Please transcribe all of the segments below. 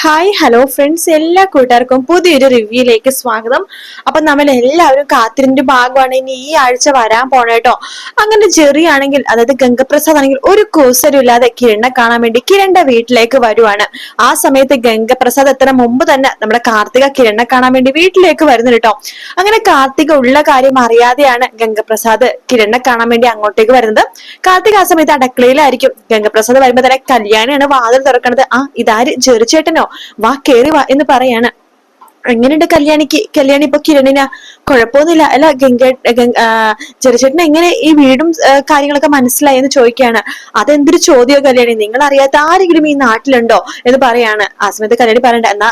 Hi hello friends, എല്ലാ കൂട്ടുകാർക്കും പുതിയൊരു റിവ്യൂയിലേക്ക് സ്വാഗതം. അപ്പൊ നമ്മൾ എല്ലാവരും കാത്തിരിന്റെ ഭാഗമാണ് ഇനി ഈ ആഴ്ച വരാൻ പോണേട്ടോ. അങ്ങനെ ജെറി ആണെങ്കിൽ, അതായത് ഗംഗപ്രസാദ് ആണെങ്കിൽ ഒരു കൂസലും ഇല്ലാതെ കിരണിനെ കാണാൻ വേണ്ടി കിരണിന്റെ വീട്ടിലേക്ക് വരുവാണ്. ആ സമയത്ത് ഗംഗപ്രസാദ് എത്തുന്ന മുമ്പ് തന്നെ നമ്മുടെ കാർത്തിക കിരണിനെ കാണാൻ വേണ്ടി വീട്ടിലേക്ക് വരുന്നുണ്ട് കേട്ടോ. അങ്ങനെ കാർത്തിക ഉള്ള കാര്യം അറിയാതെയാണ് ഗംഗപ്രസാദ് കിരണിനെ കാണാൻ വേണ്ടി അങ്ങോട്ടേക്ക് വരുന്നത്. കാർത്തിക ആ സമയത്ത് അടുക്കളയിലായിരിക്കും. ഗംഗപ്രസാദ് വരുമ്പോ തന്നെ കല്യാണിയാണ് വാതിൽ തുറക്കണത്. ഇതാര്, ജെറി ചേട്ടനോ, വാ കേറി വാ എന്ന് പറയാണ്. എങ്ങനെയുണ്ട് കല്യാണി ഇപ്പൊ കിരണിന? കുഴപ്പമൊന്നുമില്ല അല്ല ചെറുചേട്ടന് എങ്ങനെ ഈ വീടും കാര്യങ്ങളൊക്കെ മനസ്സിലായി എന്ന് ചോദിക്കുകയാണ്. അതെന്തൊരു ചോദ്യമോ കല്യാണി, നിങ്ങൾ അറിയാത്ത ആരെങ്കിലും ഈ നാട്ടിലുണ്ടോ എന്ന് പറയാണ്. ആ സമയത്ത് കല്യാണി പറയണ്ട, എന്നാ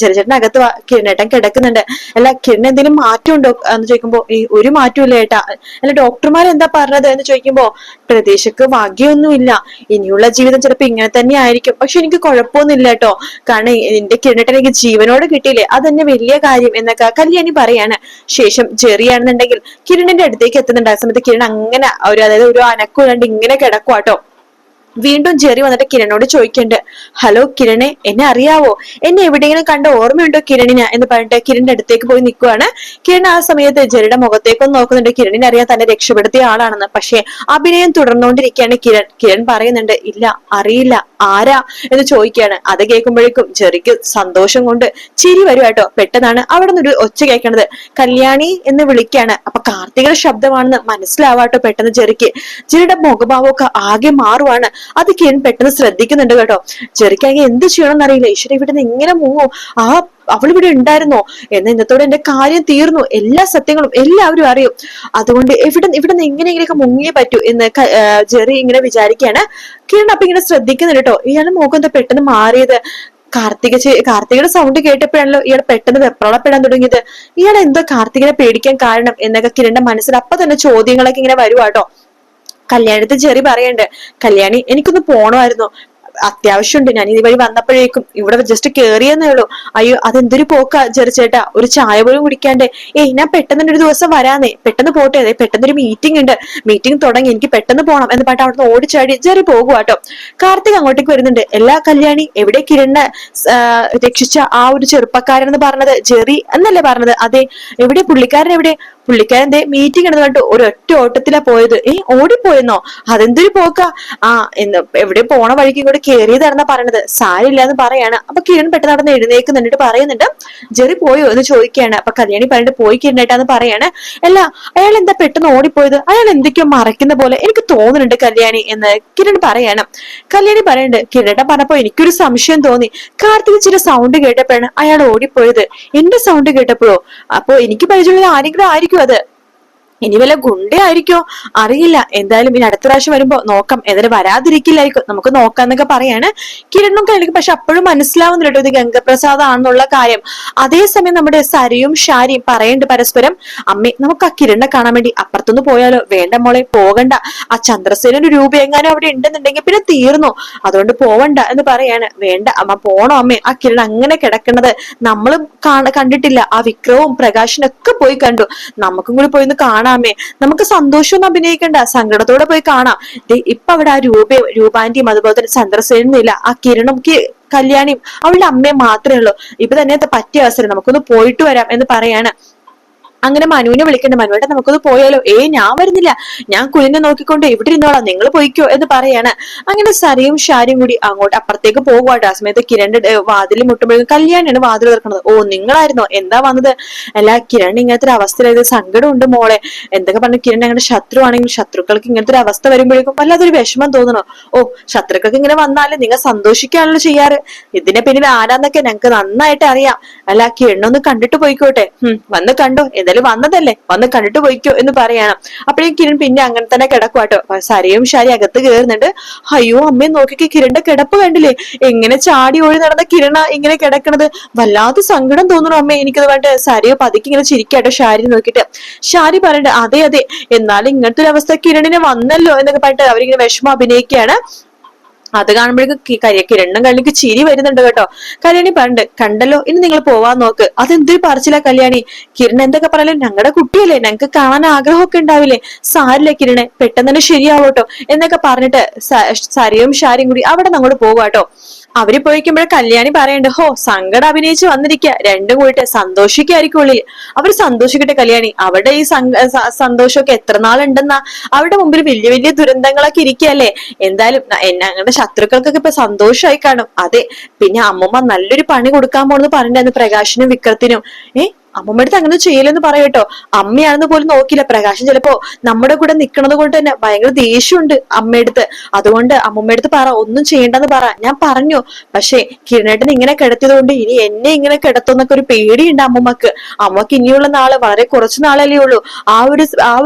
ചെറുചേട്ടൻ അകത്ത് കിരണേട്ടൻ കിടക്കുന്നുണ്ട്. അല്ല കിരൺ എന്തെങ്കിലും മാറ്റം ഉണ്ടോ എന്ന് ചോദിക്കുമ്പോ ഒരു മാറ്റവും ഇല്ല ഏട്ടാ. അല്ല ഡോക്ടർമാർ എന്താ പറഞ്ഞത് എന്ന് ചോദിക്കുമ്പോ പ്രതീക്ഷക്ക് ഭാഗ്യമൊന്നുമില്ല, ഇനിയുള്ള ജീവിതം ചിലപ്പോ ഇങ്ങനെ തന്നെ ആയിരിക്കും, പക്ഷെ എനിക്ക് കുഴപ്പമൊന്നുമില്ല കേട്ടോ, കാരണം എന്റെ കിരണേട്ടൻ എനിക്ക് ജീവനോട് കിട്ടിയില്ലേ, അതന്നെ വലിയ കാര്യം എന്നൊക്കെ കല്യാണി പറയാണ്. ശേഷം ജെറിയാണെന്നുണ്ടെങ്കിൽ കിരണിന്റെ അടുത്തേക്ക് എത്തുന്നുണ്ട്. ആ സമയത്ത് കിരൺ അങ്ങനെ അതായത് ഒരു അനക്കൂടാണ്ട് ഇങ്ങനെ കിടക്കുവാട്ടോ. വീണ്ടും ജെറി വന്നിട്ട് കിരണിനോട് ചോദിക്കുന്നുണ്ട്, ഹലോ കിരണെ, എന്നെ അറിയാവോ, എന്നെ എവിടെയെങ്കിലും കണ്ട ഓർമ്മയുണ്ടോ കിരണിന് എന്ന് പറഞ്ഞിട്ട് കിരണിന്റെ അടുത്തേക്ക് പോയി നിൽക്കുവാണ്. കിരൺ ആ സമയത്ത് ജെറിയുടെ മുഖത്തേക്കൊന്ന് നോക്കുന്നുണ്ട്. കിരണിനെ അറിയാൻ തന്നെ രക്ഷപ്പെടുത്തിയ ആളാണെന്ന്. പക്ഷെ അഭിനയം തുടർന്നുകൊണ്ടിരിക്കുകയാണ് കിരൺ പറയുന്നുണ്ട്, ഇല്ല അറിയില്ല, ആരാ എന്ന് ചോദിക്കുകയാണ്. അത് കേൾക്കുമ്പോഴേക്കും ജെറിക്ക് സന്തോഷം കൊണ്ട് ചിരി വരും കേട്ടോ. പെട്ടെന്നാണ് അവിടെ നിന്നൊരു ഒച്ച കേൾക്കണത്. കല്യാണി എന്ന് വിളിക്കുകയാണ്. അപ്പൊ കാർത്തികയുടെ ശബ്ദമാണെന്ന് മനസ്സിലാവാട്ടോ പെട്ടെന്ന് ജെറിക്ക്. ജെറിയുടെ മുഖഭാവമൊക്കെ ആകെ മാറുവാണ്. അത് കിരൺ പെട്ടെന്ന് ശ്രദ്ധിക്കുന്നുണ്ട് കേട്ടോ. ജെറിക്കാണെങ്കിൽ എന്ത് ചെയ്യണമെന്ന് അറിയില്ല. ഈശ്വര, ഇവിടെ നിന്ന് എങ്ങനെ മുങ്ങും, അവളിവിടെ ഉണ്ടായിരുന്നോ എന്ന് ഇന്നത്തോടെ എന്റെ കാര്യം തീർന്നു, എല്ലാ സത്യങ്ങളും എല്ലാവരും അറിയും, അതുകൊണ്ട് ഇവിടെ എങ്ങനെയെങ്കിലൊക്കെ മുങ്ങിയേ പറ്റൂ എന്ന് ജെറി ഇങ്ങനെ വിചാരിക്കുകയാണ്. കിരൺ അപ്പൊ ഇങ്ങനെ ശ്രദ്ധിക്കുന്നുണ്ട് കേട്ടോ. ഇയാള് മുഖം എന്താ പെട്ടെന്ന് മാറിയത്? കാർത്തികയുടെ സൗണ്ട് കേട്ടപ്പോഴാണല്ലോ ഇയാൾ പെട്ടെന്ന് വെപ്രാളപ്പെടാൻ തുടങ്ങിയത്. ഇയാൾ എന്തോ കാർത്തികനെ പേടിക്കാൻ കാരണം എന്നൊക്കെ കിരണിന്റെ മനസ്സിൽ അപ്പൊ തന്നെ ചോദ്യങ്ങളൊക്കെ ഇങ്ങനെ വരുവാട്ടോ. കല്യാണത്തെ ജെറി പറയണ്ട്, കല്യാണി എനിക്കൊന്ന് പോണമായിരുന്നു, അത്യാവശ്യമുണ്ട്, ഞാൻ ഇതുവഴി വന്നപ്പോഴേക്കും ഇവിടെ ജസ്റ്റ് കേറിയെന്നേ ഉള്ളൂ. അയ്യോ അതെന്തൊരു പോക്കാ ജെറി ചേട്ടാ, ഒരു ചായ പോലും കുടിക്കാണ്ട്. ഞാൻ പെട്ടെന്ന് ഒരു ദിവസം വരാന്നേ, പെട്ടെന്ന് പോട്ടെ, അതെ പെട്ടെന്നൊരു മീറ്റിംഗ് ഉണ്ട്, മീറ്റിംഗ് തുടങ്ങി, എനിക്ക് പെട്ടെന്ന് പോകണം എന്ന് പറഞ്ഞിട്ട് അവിടുന്ന് ഓടിച്ചാടി ജെറി പോകുവാട്ടോ. കാർത്തിക് അങ്ങോട്ടേക്ക് വരുന്നുണ്ട്. എല്ലാ കല്യാണി, എവിടെ കിരണിനെ രക്ഷിച്ച ആ ഒരു ചെറുപ്പക്കാരനെന്ന് പറഞ്ഞത് ജെറി എന്നല്ലേ പറഞ്ഞത്? അതെ, എവിടെ പുള്ളിക്കാരൻ, എവിടെ പുള്ളിക്കാരൻ മീറ്റിംഗ് എന്ന് പറഞ്ഞിട്ട് ഒരു ഒറ്റ ഓട്ടത്തിലാ പോയത്. ഓടിപ്പോയെന്നോ? അതെന്തൊരു പോക്കാ? എന്ന് എവിടെ പോണ വഴിക്ക് കൂടെ കേറിയതാണെന്നാ പറയണത്. സാരില്ല എന്ന് പറയാണ്. അപ്പൊ കിരൺ പെട്ടെന്ന് നടന്ന് എഴുന്നേക്കുന്നുണ്ട്. പറയുന്നുണ്ട്, ജെറി പോയോ എന്ന് ചോദിക്കുകയാണ്. അപ്പൊ കല്യാണി പറഞ്ഞിട്ട് പോയി കിരണേട്ടാന്ന് പറയാണ്. അല്ല അയാൾ എന്താ പെട്ടെന്ന് ഓടിപ്പോയത്? അയാൾ എന്തൊക്കെയോ മറയ്ക്കുന്ന പോലെ എനിക്ക് തോന്നുന്നുണ്ട് കല്യാണി എന്ന് കിരൺ പറയാണ്. കല്യാണി പറയുന്നുണ്ട്, കിരണേട്ടൻ പറഞ്ഞപ്പോ എനിക്കൊരു സംശയം തോന്നി, കാർത്തിക് ചില സൗണ്ട് കേട്ടപ്പോഴാണ് അയാൾ ഓടിപ്പോയത്. എന്റെ സൗണ്ട് കേട്ടപ്പോഴോ? അപ്പൊ എനിക്ക് പരിചയമുള്ള ആരെങ്കിലും ആയിരിക്കും അത്, ഇനി വല്ല ഗുണ്ടയായിരിക്കോ അറിയില്ല. എന്തായാലും ഇനി അടുത്ത പ്രാവശ്യം വരുമ്പോ നോക്കാം, ഏതായാലും വരാതിരിക്കില്ലായിരിക്കും, നമുക്ക് നോക്കാം എന്നൊക്കെ പറയാണ്. കിരണും കല്യാണിക്കും പക്ഷെ അപ്പോഴും മനസ്സിലാവുന്നില്ല കേട്ടോ ഇത് ഗംഗപ്രസാദ് ആണെന്നുള്ള കാര്യം. അതേസമയം നമ്മുടെ സരിയും ഷാരിയും പറയുന്നുണ്ട് പരസ്പരം, അമ്മേ നമുക്ക് ആ കിരണിനെ കാണാൻ വേണ്ടി അപ്പുറത്തൊന്ന് പോയാലോ? വേണ്ട മോളെ പോകണ്ട, ആ ചന്ദ്രസേനൊരു രൂപ എങ്ങാനും അവിടെ ഉണ്ടെന്നുണ്ടെങ്കിൽ പിന്നെ തീർന്നു, അതുകൊണ്ട് പോവണ്ട എന്ന് പറയാണ്. വേണ്ട അമ്മ, പോണോ അമ്മേ, ആ കിരൺ അങ്ങനെ കിടക്കുന്നത് നമ്മളും കണ്ടിട്ടില്ല, ആ വിക്രവും പ്രകാശനൊക്കെ പോയി കണ്ടു, നമുക്കും കൂടി പോയി ഒന്ന് കാണാമേ, നമുക്ക് സന്തോഷമൊന്നും അഭിനയിക്കണ്ട, സങ്കടത്തോടെ പോയി കാണാം. ഇപ്പൊ അവിടെ ആ രൂപാന്റിയും അതുപോലെ തന്നെ ചന്ദ്രസേനും ഇല്ല, ആ കിരണും കല്യാണിയും അവളുടെ അമ്മയും മാത്രമേ ഉള്ളൂ. ഇപ്പൊ തന്നെ പറ്റിയ അവസരം, നമുക്കൊന്ന് പോയിട്ട് വരാം എന്ന് പറയാണ്. അങ്ങനെ മനുവിനെ വിളിക്കണ്ട, മനുവേട്ട നമുക്കൊന്ന് പോയാലോ? ഞാൻ വരുന്നില്ല, ഞാൻ കുലിനെ നോക്കിക്കൊണ്ട് ഇവിടെ ഇരുന്നോളാം, നിങ്ങൾ പോയിക്കോ എന്ന് പറയാണ്. അങ്ങനെ സരിയും ഷാരിയും കൂടി അങ്ങോട്ട് അപ്പുറത്തേക്ക് പോകുവാട്ടോ. ആ സമയത്ത് കിരണിന്റെ വാതിൽ മുട്ടുമ്പോഴേക്കും കല്യാണിയാണ് വാതിൽ തുറക്കുന്നത്. നിങ്ങളായിരുന്നോ, എന്താ വന്നത്? അല്ല കിരൺ ഇങ്ങനത്തെ ഒരു അവസ്ഥയിലായത്, സങ്കടമുണ്ട് മോളെ, എന്തൊക്കെ പറഞ്ഞു, കിരൺ ഞങ്ങളുടെ ശത്രു ആണെങ്കിൽ ശത്രുക്കൾക്ക് ഇങ്ങനത്തെ ഒരു അവസ്ഥ വരുമ്പോഴേക്കും വല്ലാതൊരു വിഷമം തോന്നണോ? ശത്രുക്കൾക്ക് ഇങ്ങനെ വന്നാല് നിങ്ങൾ സന്തോഷിക്കാണല്ലോ ചെയ്യാറ്, ഇതിനെ പിന്നിൽ ആരാന്നൊക്കെ ഞങ്ങക്ക് നന്നായിട്ട് അറിയാം. അല്ല കിരണൊന്ന് കണ്ടിട്ട് പോയിക്കോട്ടെ. വന്ന് കണ്ടോ, എന്തായാലും വന്നതല്ലേ, വന്ന് കണ്ടിട്ട് പോയിക്കോ എന്ന് പറയണം. അപ്പോഴേക്കും കിരൺ പിന്നെ അങ്ങനെ തന്നെ കിടക്കുവാട്ടോ. സരിയും ഷാരി അകത്ത് കയറുന്നുണ്ട്. അയ്യോ അമ്മയെ നോക്കിക്ക്, കിരണിന്റെ കിടപ്പ് കണ്ടില്ലേ, എങ്ങനെ ചാടി ഓടി നടന്ന കിരണ ഇങ്ങനെ കിടക്കണത്, വല്ലാത്ത സങ്കടം തോന്നുന്നു അമ്മ എനിക്കത് പറഞ്ഞിട്ട് സരിയോ പതുക്കെ ഇങ്ങനെ ചിരിക്കാട്ടോ ഷാരി നോക്കിട്ട്. ഷാരി പറയണ്ട, അതെ അതെ, എന്നാലും ഇങ്ങനത്തെ ഒരു അവസ്ഥ കിരണിന് വന്നല്ലോ എന്നൊക്കെ പറഞ്ഞിട്ട് അവരിങ്ങനെ വിഷമം അഭിനയിക്കുകയാണ്. അത് കാണുമ്പോഴേക്കും കിരണ്ണും കല്യാണിക്ക് ചിരി വരുന്നുണ്ട് കേട്ടോ. കല്യാണി പറഞ്ഞിട്ട്, കണ്ടല്ലോ, ഇനി നിങ്ങൾ പോവാൻ നോക്ക്. അതെന്തൊരു പറച്ചില്ല കല്യാണി, കിരൺ എന്തൊക്കെ പറയാലും ഞങ്ങളുടെ കുട്ടിയല്ലേ, ഞങ്ങൾക്ക് കാണാൻ ആഗ്രഹമൊക്കെ ഉണ്ടാവില്ലേ, സാരില്ലേ കിരണെ, പെട്ടെന്ന് തന്നെ ശരിയാവോട്ടോ എന്നൊക്കെ പറഞ്ഞിട്ട് സരിയും ഷാരിയും കൂടി അവിടെ നിന്ന് അങ്ങോട്ട് പോവാട്ടോ. അവര് പോയിക്കുമ്പോഴേ കല്യാണി പറയണ്ട്, ഹോ സങ്കടം അഭിനയിച്ച് വന്നിരിക്കുക, രണ്ടും കൂടിയിട്ട് സന്തോഷിക്കായിരിക്കും ഉള്ളിൽ. അവർ സന്തോഷിക്കട്ടെ കല്യാണി, അവരുടെ ഈ സന്തോഷമൊക്കെ എത്ര നാളുണ്ടെന്നാ. അവരുടെ മുമ്പിൽ വലിയ വലിയ ദുരന്തങ്ങളൊക്കെ ഇരിക്കുകയല്ലേ. എന്തായാലും ഞങ്ങളുടെ ശത്രുക്കൾക്കൊക്കെ ഇപ്പൊ സന്തോഷമായി കാണും. അതെ, പിന്നെ അമ്മമ്മ നല്ലൊരു പണി കൊടുക്കാൻ പോണെന്ന് പറഞ്ഞിട്ടുണ്ടായിരുന്നു പ്രകാശിനും വിക്രത്തിനും. അമ്മമ്മ അടുത്ത് അങ്ങനെ ചെയ്യലെന്ന് പറയട്ടോ. അമ്മയാണെന്ന് പോലും നോക്കില്ല. പ്രകാശൻ ചിലപ്പോ നമ്മുടെ കൂടെ നിക്കണത് കൊണ്ട് തന്നെ ഭയങ്കര ദേഷ്യമുണ്ട് അമ്മയടുത്ത്. അതുകൊണ്ട് അമ്മമ്മയടുത്ത് പറ, ഒന്നും ചെയ്യണ്ടെന്ന് പറ. ഞാൻ പറഞ്ഞു, പക്ഷേ കിരണേട്ടൻ ഇങ്ങനെ കിടത്തിയത് കൊണ്ട് ഇനി എന്നെ ഇങ്ങനെ കിടത്തുന്നൊക്കെ ഒരു പേടിയുണ്ട് അമ്മമ്മക്ക്. അമ്മക്ക് ഇനിയുള്ള നാള് വളരെ കുറച്ചു നാളല്ലേ ഉള്ളൂ. ആ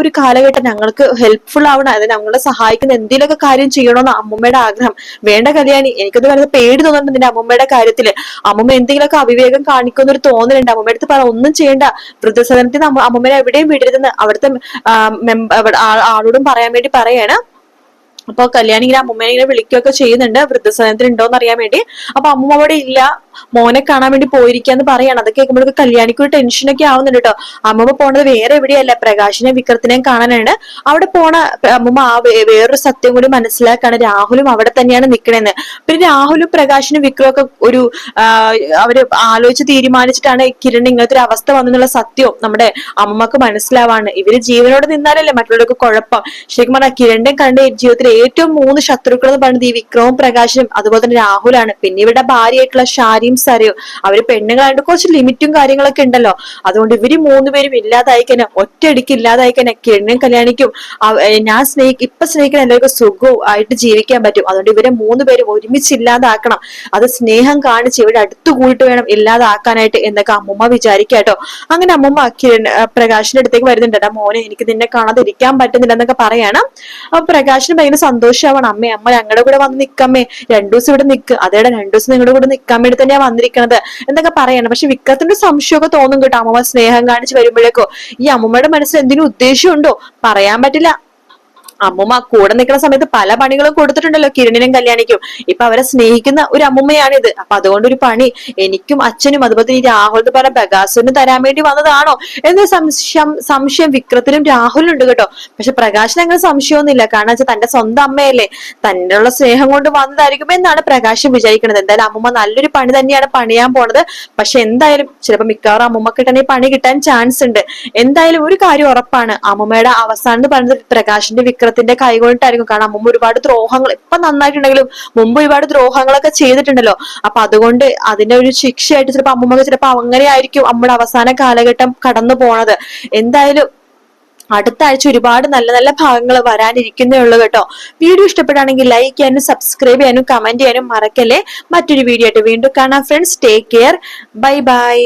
ഒരു കാലഘട്ടം ഞങ്ങൾക്ക് ഹെൽപ്ഫുൾ ആവണം, അത് ഞങ്ങളെ സഹായിക്കുന്ന എന്തെങ്കിലുമൊക്കെ കാര്യം ചെയ്യണമെന്ന് അമ്മമ്മയുടെ ആഗ്രഹം. വേണ്ട കല്യാണി, എനിക്കത് വളരെ പേടി തോന്നുന്നുണ്ട് നിന്റെ അമ്മമ്മയുടെ കാര്യത്തില്. അമ്മമ്മ എന്തെങ്കിലുമൊക്കെ അവിവേകം കാണിക്കുന്ന ഒരു തോന്നലുണ്ട്. അമ്മമ്മയുടെ അടുത്ത് പറ, ഒന്നും ചെയ്യണ്ട. വൃദ്ധസദനത്തിൽ അമ്മമ്മനെ എവിടെയും വിടരുതെന്ന് അവിടുത്തെ ആളോടും പറയാൻ വേണ്ടി പറയാണ്. അപ്പൊ കല്യാണി ഇങ്ങനെ അമ്മൂമ്മനെ ഇങ്ങനെ വിളിക്കുകയൊക്കെ ചെയ്യുന്നുണ്ട്, വൃദ്ധസദനത്തിൽ ഉണ്ടോന്ന് അറിയാൻ വേണ്ടി. അപ്പൊ അമ്മൂമ്മ അവിടെ ഇല്ല, മോനെ കാണാൻ വേണ്ടി പോയിരിക്കാന്ന് പറയാണ്. അതൊക്കെ കേൾക്കുമ്പോഴേക്ക് കല്യാണിക്ക് ഒരു ടെൻഷനൊക്കെ ആവുന്നുണ്ട് കേട്ടോ. അമ്മൂമ്മ പോണത് വേറെ എവിടെയല്ല, പ്രകാശിനെയും വിക്രത്തിനെയും കാണാനാണ്. അവിടെ പോണ അമ്മൂമ്മ വേറൊരു സത്യം കൂടി മനസ്സിലാക്കാണ്, രാഹുലും അവിടെ തന്നെയാണ് നിക്കണേന്ന്. പിന്നെ രാഹുലും പ്രകാശിനും വിക്രമൊക്കെ ഒരു അവര് ആലോചിച്ച് തീരുമാനിച്ചിട്ടാണ് കിരൺ ഇങ്ങനത്തെ ഒരു അവസ്ഥ വന്നെന്നുള്ള സത്യവും നമ്മുടെ അമ്മമ്മക്ക് മനസ്സിലാവാണ്. ഇവര് ജീവനോട് നിന്നാലല്ലേ മറ്റുള്ളവർക്ക് കുഴപ്പം. ശരിക്കും പറഞ്ഞാൽ കിരണിന്റെ കണ്ട ജീവിതത്തിൽ ഏറ്റവും 3 ശത്രുക്കൾ എന്ന് പറയുന്നത് ഈ വിക്രവും പ്രകാശനും അതുപോലെ തന്നെ രാഹുലാണ്. പിന്നെ ഇവരുടെ ഭാര്യയായിട്ടുള്ള ഷാരിയും സരയും, അവര് പെണ്ണുങ്ങളായിട്ട് കുറച്ച് ലിമിറ്റും കാര്യങ്ങളൊക്കെ ഉണ്ടല്ലോ. അതുകൊണ്ട് ഇവര് 3 പേരും ഇല്ലാതായിക്കന്നെ, ഒറ്റയടിക്ക് ഇല്ലാതായിക്കന്നെ കിരണിനും കല്യാണിക്കും ഞാൻ ഇപ്പൊ സ്നേഹിക്കുന്ന എല്ലാവർക്കും സുഖവും ആയിട്ട് ജീവിക്കാൻ പറ്റും. അതുകൊണ്ട് ഇവരെ 3 പേരും ഒരുമിച്ച് ഇല്ലാതാക്കണം. അത് സ്നേഹം കാണിച്ച് ഇവിടെ അടുത്തു കൂടിയിട്ട് വേണം ഇല്ലാതാക്കാനായിട്ട് എന്നൊക്കെ അമ്മൂമ്മ വിചാരിക്കാട്ടോ. അങ്ങനെ അമ്മൂമ്മ പ്രകാശിന്റെ അടുത്തേക്ക് വരുന്നുണ്ട്. മോനെ, എനിക്ക് നിന്നെ കാണാതെ ഇരിക്കാൻ പറ്റുന്നില്ല എന്നൊക്കെ പറയണം. അപ്പൊ പ്രകാശിന് ഭയങ്കര സന്തോഷമാവണം. അമ്മ ഞങ്ങളുടെ കൂടെ വന്ന് നിക്കമ്മേ, 2 ദിവസം ഇവിടെ നിക്ക്. അതേടെ 2 ദിവസം നിങ്ങളുടെ കൂടെ നിക്കാൻ വേണ്ടി തന്നെയാ വന്നിരിക്കണത് എന്നൊക്കെ പറയണം. പക്ഷെ വിക്രത്തിന്റെ സംശയമൊക്കെ തോന്നും കേട്ടോ, അമ്മമ്മ സ്നേഹം കാണിച്ച് വരുമ്പോഴേക്കോ ഈ അമ്മമ്മയുടെ മനസ്സിൽ എന്തെങ്കിലും ഉദ്ദേശമുണ്ടോ പറയാൻ പറ്റില്ല. അമ്മൂമ്മ കൂടെ നിൽക്കുന്ന സമയത്ത് പല പണികളും കൊടുത്തിട്ടുണ്ടല്ലോ കിരണിനും കല്യാണിക്കും. ഇപ്പൊ അവരെ സ്നേഹിക്കുന്ന ഒരു അമ്മൂമ്മയാണിത്. അപ്പൊ അതുകൊണ്ട് ഒരു പണി എനിക്കും അച്ഛനും അതുപോലെ ഈ രാഹുൽ എന്ന് പറഞ്ഞ ബഗാസുവിന് തരാൻ വേണ്ടി വന്നതാണോ എന്ന സംശയം വിക്രത്തിനും രാഹുലിനും ഉണ്ട് കേട്ടോ. പക്ഷെ പ്രകാശിന് അങ്ങനെ സംശയമൊന്നുമില്ല. കാരണം വെച്ചാൽ തന്റെ സ്വന്തം അമ്മയല്ലേ, തന്നുള്ള സ്നേഹം കൊണ്ട് വന്നതായിരിക്കും എന്നാണ് പ്രകാശം വിചാരിക്കുന്നത്. എന്തായാലും അമ്മൂമ്മ നല്ലൊരു പണി തന്നെയാണ് പണിയാൻ പോണത്. പക്ഷെ എന്തായാലും ചിലപ്പോ മിക്കവാറും അമ്മൂമ്മക്ക് തന്നെ പണി കിട്ടാൻ ചാൻസ് ഉണ്ട്. എന്തായാലും ഒരു കാര്യം ഉറപ്പാണ്, അമ്മൂമ്മയുടെ അവസാനം എന്ന് പറയുന്നത് പ്രകാശിന്റെ വിക്രത്തിന്റെ കൈകൊണ്ടിട്ടായിരിക്കും. കാരണം അമ്മൂമ്മ ഒരുപാട് ദ്രോഹങ്ങൾ ഇപ്പൊ നന്നായിട്ടുണ്ടെങ്കിലും മുമ്പ് ഒരുപാട് ദ്രോഹങ്ങളൊക്കെ ചെയ്തിട്ടുണ്ടല്ലോ. അപ്പൊ അതുകൊണ്ട് അതിന്റെ ഒരു ശിക്ഷയായിട്ട് ചിലപ്പോ അമ്മൂമ്മക്ക് ചിലപ്പോ അങ്ങനെ ആയിരിക്കും നമ്മുടെ അവസാന കാലഘട്ടം കടന്നു പോണത്. എന്തായാലും അടുത്ത ആഴ്ച ഒരുപാട് നല്ല നല്ല ഭാഗങ്ങൾ വരാനിരിക്കുന്നേ ഉള്ളൂ കേട്ടോ. വീഡിയോ ഇഷ്ടപ്പെടുകയാണെങ്കിൽ ലൈക്ക് ചെയ്യാനും സബ്സ്ക്രൈബ് ചെയ്യാനും കമന്റ് ചെയ്യാനും മറക്കല്ലേ. മറ്റൊരു വീഡിയോ ആയിട്ട് വീണ്ടും കാണാം friends. Take care, bye bye.